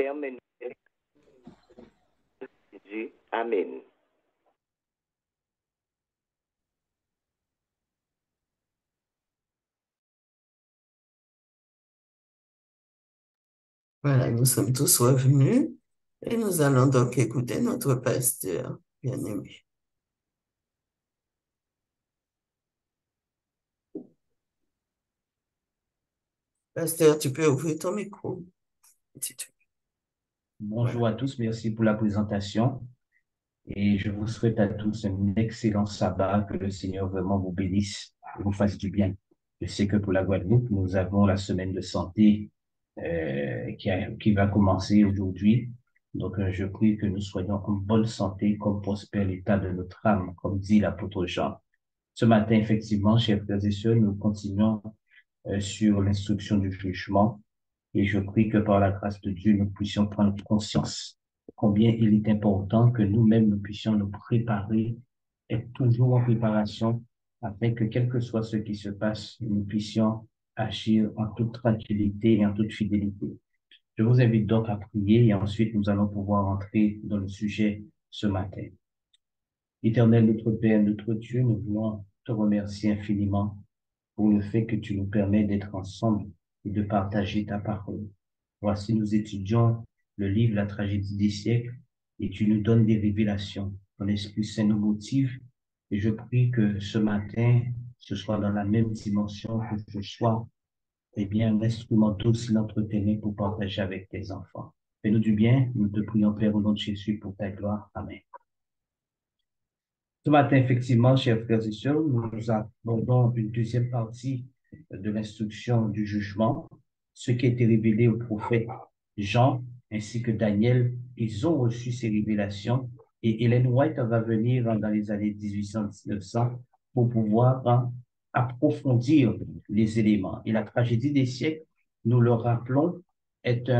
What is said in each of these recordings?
permet Dieu. Amen. Voilà, nous sommes tous revenus et nous allons donc écouter notre pasteur bien-aimé. Pasteur, tu peux ouvrir ton micro, si tu veux. Bonjour à tous, merci pour la présentation et je vous souhaite à tous un excellent sabbat, que le Seigneur vraiment vous bénisse et vous fasse du bien. Je sais que pour la Guadeloupe, nous avons la semaine de santé qui va commencer aujourd'hui. Donc, je prie que nous soyons en bonne santé, comme prospère l'état de notre âme, comme dit l'apôtre Jean. Ce matin, effectivement, chers frères et sœurs, nous continuons sur l'instruction du jugement. Et je prie que par la grâce de Dieu, nous puissions prendre conscience combien il est important que nous-mêmes, nous puissions nous préparer, être toujours en préparation, afin que quel que soit ce qui se passe, nous puissions agir en toute tranquillité et en toute fidélité. Je vous invite donc à prier et ensuite nous allons pouvoir entrer dans le sujet ce matin. Éternel, notre Père, notre Dieu, nous voulons te remercier infiniment pour le fait que tu nous permets d'être ensemble et de partager ta parole. Voici, nous étudions le livre La tragédie des siècles et tu nous donnes des révélations. Ton Esprit Saint nous motive et je prie que ce matin, ce soit dans la même dimension, que je sois, eh bien, un instrument docile entre tes mains pour partager avec tes enfants. Fais-nous du bien, nous te prions, Père, au nom de Jésus, pour ta gloire. Amen. Ce matin, effectivement, chers frères et sœurs, nous abordons une deuxième partie de l'instruction du jugement, ce qui a été révélé au prophète Jean ainsi que Daniel. Ils ont reçu ces révélations et Ellen White va venir dans les années 1800-1900 pour pouvoir approfondir les éléments. Et la tragédie des siècles, nous le rappelons, est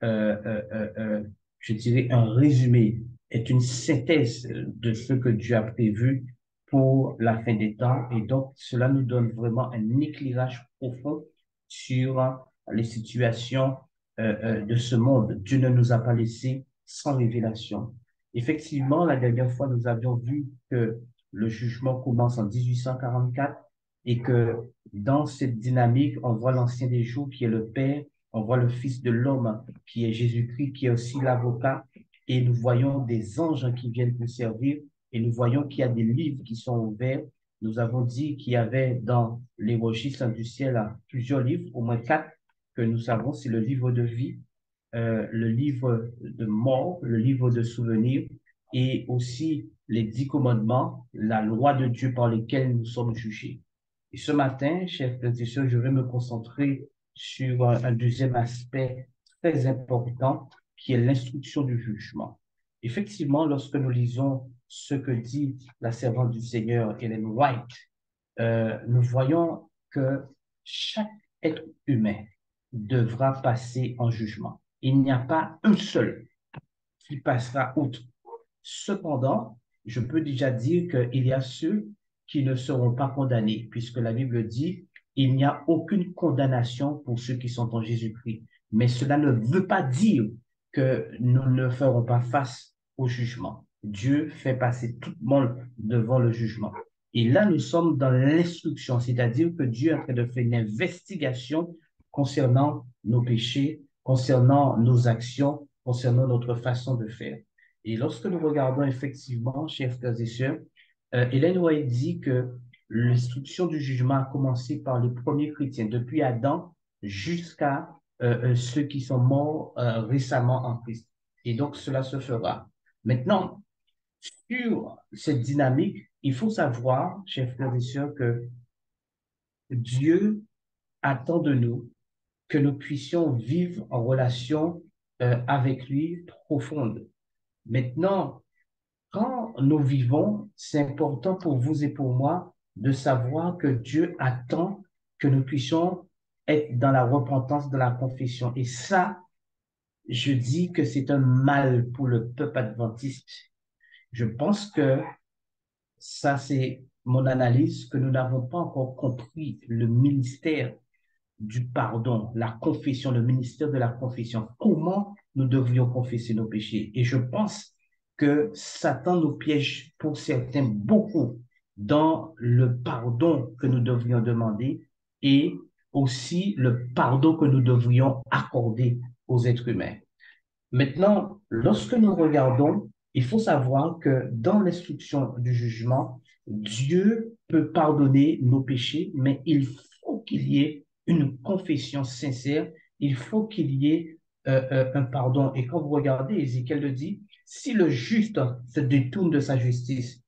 je dirais, un résumé, est une synthèse de ce que Dieu a prévu pour la fin des temps. Et donc, cela nous donne vraiment un éclairage profond sur les situations de ce monde. Dieu ne nous a pas laissés sans révélation. Effectivement, la dernière fois, nous avions vu que le jugement commence en 1844 et que dans cette dynamique, on voit l'ancien des jours qui est le Père, on voit le Fils de l'homme qui est Jésus-Christ, qui est aussi l'avocat, et nous voyons des anges qui viennent nous servir, et nous voyons qu'il y a des livres qui sont ouverts. Nous avons dit qu'il y avait dans les registres du ciel plusieurs livres, au moins 4, que nous savons, c'est le livre de vie, le livre de mort, le livre de souvenirs, et aussi les 10 commandements, la loi de Dieu par lesquels nous sommes jugés. Et ce matin, chers frères et sœurs, je vais me concentrer sur un deuxième aspect très important qui est l'instruction du jugement. Effectivement, lorsque nous lisons ce que dit la servante du Seigneur, Ellen White, nous voyons que chaque être humain devra passer en jugement. Il n'y a pas un seul qui passera outre. Cependant, je peux déjà dire qu'il y a ceux qui ne seront pas condamnés, puisque la Bible dit, il n'y a aucune condamnation pour ceux qui sont en Jésus-Christ. Mais cela ne veut pas dire que nous ne ferons pas face au jugement. Dieu fait passer tout le monde devant le jugement. Et là, nous sommes dans l'instruction, c'est-à-dire que Dieu est en train de faire une investigation concernant nos péchés, concernant nos actions, concernant notre façon de faire. Et lorsque nous regardons effectivement, chers frères et sœurs, Ellen White dit que l'instruction du jugement a commencé par les premiers chrétiens, depuis Adam jusqu'à ceux qui sont morts récemment en Christ. Et donc, cela se fera. Maintenant, sur cette dynamique, il faut savoir, chers frères et sœurs, que Dieu attend de nous que nous puissions vivre en relation avec lui profonde. Maintenant, quand nous vivons, c'est important pour vous et pour moi de savoir que Dieu attend que nous puissions être dans la repentance, de la confession. Et ça, je dis que c'est un mal pour le peuple adventiste. Je pense que ça, c'est mon analyse, que nous n'avons pas encore compris le ministère du pardon, la confession, le ministère de la confession. Comment nous devrions confesser nos péchés. Et je pense que Satan nous piège pour certains beaucoup dans le pardon que nous devrions demander et aussi le pardon que nous devrions accorder aux êtres humains. Maintenant, lorsque nous regardons, il faut savoir que dans l'instruction du jugement, Dieu peut pardonner nos péchés, mais il faut qu'il y ait une confession sincère, il faut qu'il y ait un pardon. Et quand vous regardez, Ézéchiel le dit, si le juste se détourne de sa justice,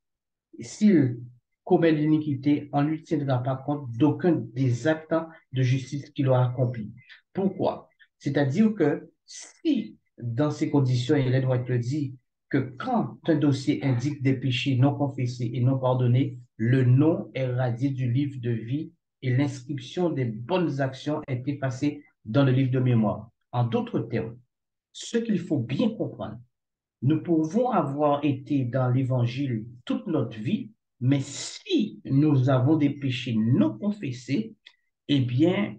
s'il commet l'iniquité, on ne lui tiendra pas compte d'aucun des actes de justice qu'il aura accomplis. Pourquoi? C'est-à-dire que si, dans ces conditions, Hélène White le dit, que quand un dossier indique des péchés non confessés et non pardonnés, le nom est radié du livre de vie et l'inscription des bonnes actions est effacée dans le livre de mémoire. En d'autres termes, ce qu'il faut bien comprendre, nous pouvons avoir été dans l'Évangile toute notre vie, mais si nous avons des péchés non confessés, eh bien,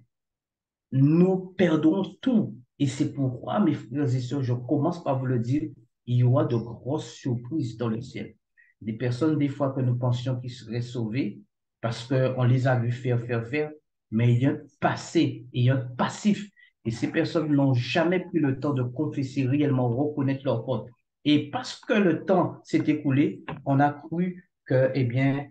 nous perdrons tout. Et c'est pourquoi, mes frères et sœurs, je commence par vous le dire, il y aura de grosses surprises dans le ciel. Des personnes, des fois, que nous pensions qu'ils seraient sauvées parce qu'on les a vus faire, mais il y a un passé, il y a un passif. Et ces personnes n'ont jamais pris le temps de confesser réellement, reconnaître leur faute. Et parce que le temps s'est écoulé, on a cru que, eh bien,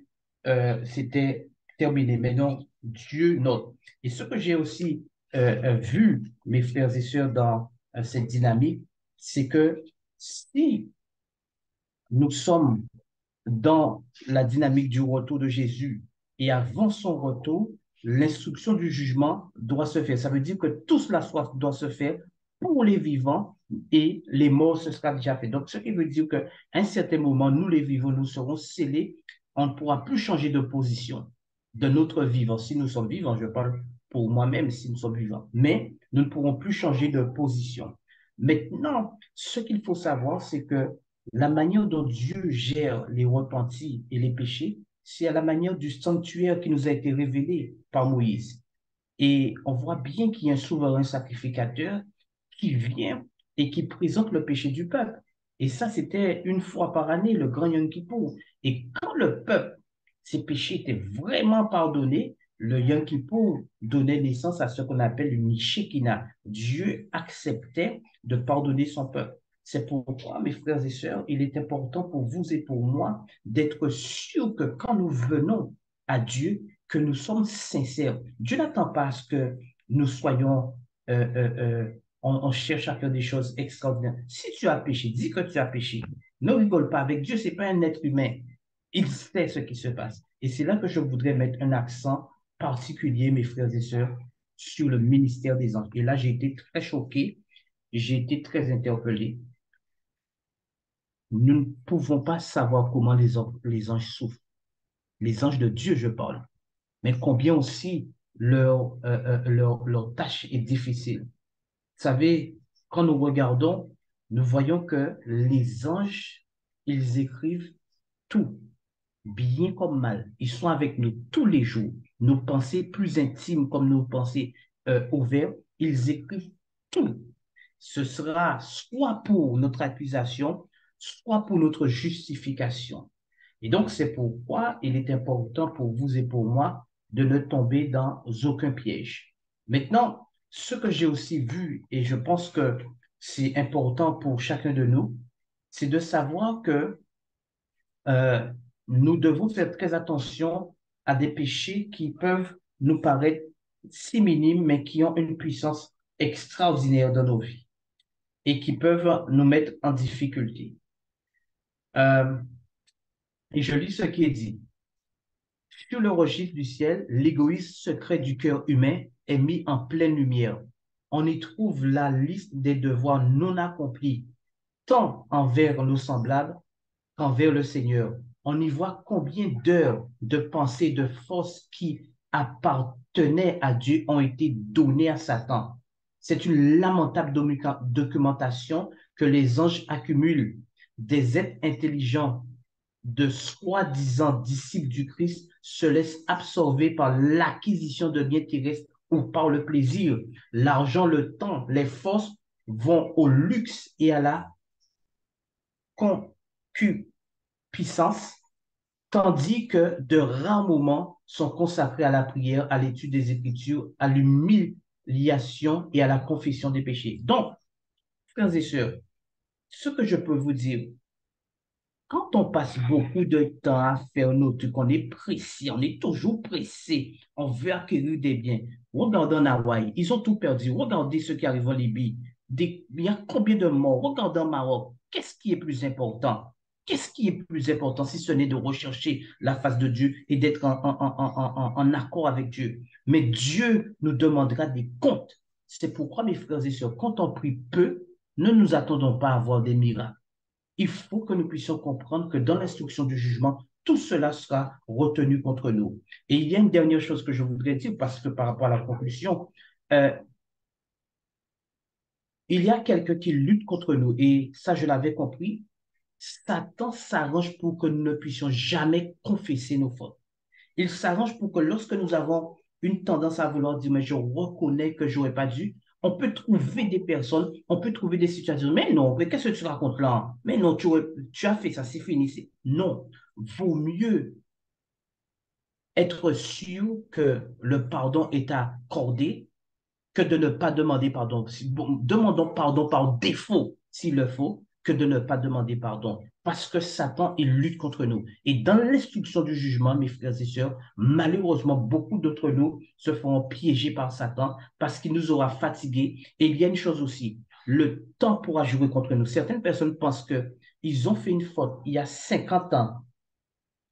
c'était terminé. Mais non, Dieu note. Et ce que j'ai aussi vu, mes frères et sœurs, dans cette dynamique, c'est que si nous sommes dans la dynamique du retour de Jésus et avant son retour, l'instruction du jugement doit se faire. Ça veut dire que tout cela doit se faire pour les vivants et les morts, ce sera déjà fait. Donc, ce qui veut dire qu'à un certain moment, nous les vivants, nous serons scellés. On ne pourra plus changer de position de notre vivant. Si nous sommes vivants, je parle pour moi-même si nous sommes vivants. Mais nous ne pourrons plus changer de position. Maintenant, ce qu'il faut savoir, c'est que la manière dont Dieu gère les repentis et les péchés, c'est à la manière du sanctuaire qui nous a été révélé par Moïse. Et on voit bien qu'il y a un souverain sacrificateur qui vient et qui présente le péché du peuple. Et ça, c'était une fois par année, le grand Yom Kippour. Et quand le peuple, ses péchés étaient vraiment pardonnés, le Yom Kippour donnait naissance à ce qu'on appelle une Shekinah. Dieu acceptait de pardonner son peuple. C'est pourquoi, mes frères et sœurs, il est important pour vous et pour moi d'être sûrs que quand nous venons à Dieu, que nous sommes sincères. Dieu n'attend pas à ce que nous soyons, on cherche à faire des choses extraordinaires. Si tu as péché, dis que tu as péché. Ne rigole pas avec Dieu, c'est pas un être humain. Il sait ce qui se passe. Et c'est là que je voudrais mettre un accent particulier, mes frères et sœurs, sur le ministère des anges. Et là, j'ai été très choqué, j'ai été très interpellé. Nous ne pouvons pas savoir comment les anges souffrent. Les anges de Dieu, je parle, mais combien aussi leur tâche est difficile. Vous savez, quand nous regardons, nous voyons que les anges, ils écrivent tout, bien comme mal. Ils sont avec nous tous les jours. Nos pensées plus intimes comme nos pensées ouvertes, ils écrivent tout. Ce sera soit pour notre accusation, soit pour notre justification. Et donc, c'est pourquoi il est important pour vous et pour moi de ne tomber dans aucun piège. Maintenant, ce que j'ai aussi vu, et je pense que c'est important pour chacun de nous, c'est de savoir que euh, nous devons faire très attention à des péchés qui peuvent nous paraître si minimes, mais qui ont une puissance extraordinaire dans nos vies et qui peuvent nous mettre en difficulté. Euh, et je lis ce qui est dit. Sur le registre du ciel, l'égoïsme secret du cœur humain est mis en pleine lumière. On y trouve la liste des devoirs non accomplis, tant envers nos semblables qu'envers le Seigneur. On y voit combien d'heures de pensée, de force qui appartenaient à Dieu ont été données à Satan. C'est une lamentable documentation que les anges accumulent. Des êtres intelligents de soi-disant disciples du Christ se laissent absorber par l'acquisition de biens terrestres ou par le plaisir, l'argent, le temps, les forces vont au luxe et à la concupiscence, tandis que de rares moments sont consacrés à la prière, à l'étude des Écritures, à l'humiliation et à la confession des péchés. Donc, frères et sœurs, ce que je peux vous dire, quand on passe beaucoup de temps à faire nos trucs, on est pressé, on est toujours pressé, on veut acquérir des biens. Regardez en Hawaï, ils ont tout perdu. Regardez ce qui arrive en Libye. Il y a combien de morts? Regardez en Maroc. Qu'est-ce qui est plus important? Qu'est-ce qui est plus important si ce n'est de rechercher la face de Dieu et d'être en accord avec Dieu? Mais Dieu nous demandera des comptes. C'est pourquoi, mes frères et sœurs, quand on prie peu, ne nous attendons pas à voir des miracles. Il faut que nous puissions comprendre que dans l'instruction du jugement, tout cela sera retenu contre nous. Et il y a une dernière chose que je voudrais dire, parce que par rapport à la conclusion, euh, il y a quelqu'un qui lutte contre nous, et ça, je l'avais compris. Satan s'arrange pour que nous ne puissions jamais confesser nos fautes. Il s'arrange pour que lorsque nous avons une tendance à vouloir dire, mais je reconnais que je n'aurais pas dû, on peut trouver des personnes, on peut trouver des situations, mais non, mais qu'est-ce que tu racontes là? Mais non, tu as fait ça, c'est fini. Non, vaut mieux être sûr que le pardon est accordé que de ne pas demander pardon. Bon, demandons pardon par défaut, s'il le faut, que de ne pas demander pardon. Parce que Satan, il lutte contre nous. Et dans l'instruction du jugement, mes frères et sœurs, malheureusement, beaucoup d'entre nous se feront piéger par Satan parce qu'il nous aura fatigués. Et il y a une chose aussi, le temps pourra jouer contre nous. Certaines personnes pensent qu'ils ont fait une faute il y a 50 ans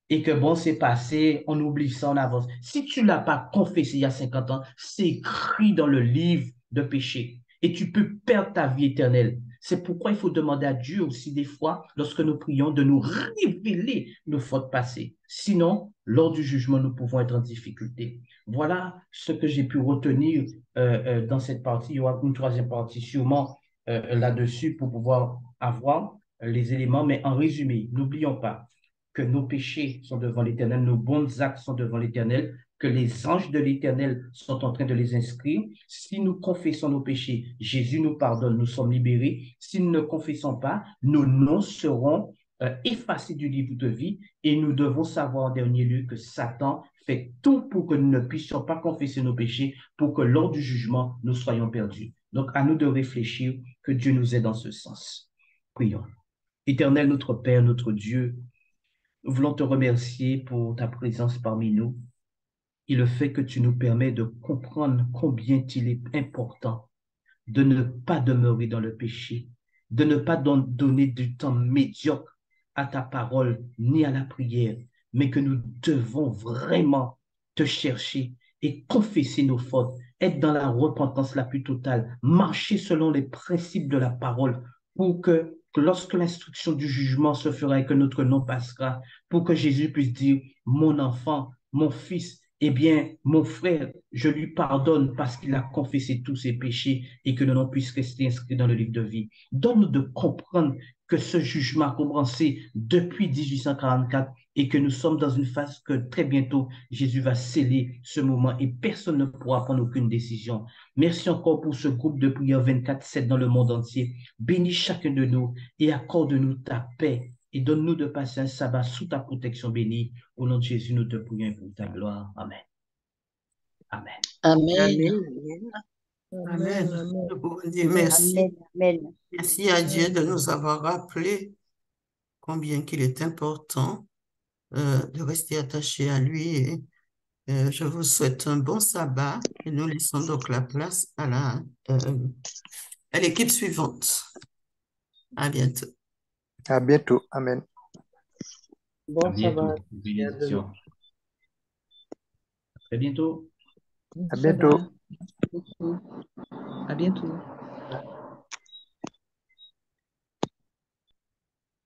et que bon, c'est passé, on oublie ça, on avance. Si tu ne l'as pas confessé il y a 50 ans, c'est écrit dans le livre de péché et tu peux perdre ta vie éternelle. C'est pourquoi il faut demander à Dieu aussi des fois, lorsque nous prions, de nous révéler nos fautes passées. Sinon, lors du jugement, nous pouvons être en difficulté. Voilà ce que j'ai pu retenir dans cette partie. Il y aura une troisième partie sûrement là-dessus pour pouvoir avoir les éléments. Mais en résumé, n'oublions pas que nos péchés sont devant l'Éternel, nos bons actes sont devant l'Éternel, que les anges de l'Éternel sont en train de les inscrire. Si nous confessons nos péchés, Jésus nous pardonne, nous sommes libérés. Si nous ne confessons pas, nos noms seront effacés du livre de vie et nous devons savoir en dernier lieu que Satan fait tout pour que nous ne puissions pas confesser nos péchés, pour que lors du jugement, nous soyons perdus. Donc, à nous de réfléchir, que Dieu nous aide dans ce sens. Prions. Éternel, notre Père, notre Dieu, nous voulons te remercier pour ta présence parmi nous et le fait que tu nous permets de comprendre combien il est important de ne pas demeurer dans le péché, de ne pas donner du temps médiocre à ta parole ni à la prière, mais que nous devons vraiment te chercher et confesser nos fautes, être dans la repentance la plus totale, marcher selon les principes de la parole pour que lorsque l'instruction du jugement se fera et que notre nom passera, pour que Jésus puisse dire, mon enfant, mon fils, eh bien, mon frère, je lui pardonne parce qu'il a confessé tous ses péchés et que le nom puisse rester inscrit dans le livre de vie. Donne-nous de comprendre que ce jugement a commencé depuis 1844 et que nous sommes dans une phase que très bientôt Jésus va sceller ce moment et personne ne pourra prendre aucune décision. Merci encore pour ce groupe de prière 24/7 dans le monde entier. Bénis chacun de nous et accorde-nous ta paix et donne-nous de passer un sabbat sous ta protection bénie. Au nom de Jésus, nous te prions pour ta gloire. Amen. Amen. Amen. Amen. Amen. Amen. Amen, amen, Nous pouvons dire merci. Amen. Amen. Merci à Dieu de nous avoir rappelé combien qu'il est important de rester attaché à lui. Et, je vous souhaite un bon sabbat et nous laissons donc la place à l'équipe suivante. À bientôt. À bientôt. Amen. À Bon bientôt. sabbat. Bénédiction. À très bientôt. À Ça bientôt. va. À bientôt.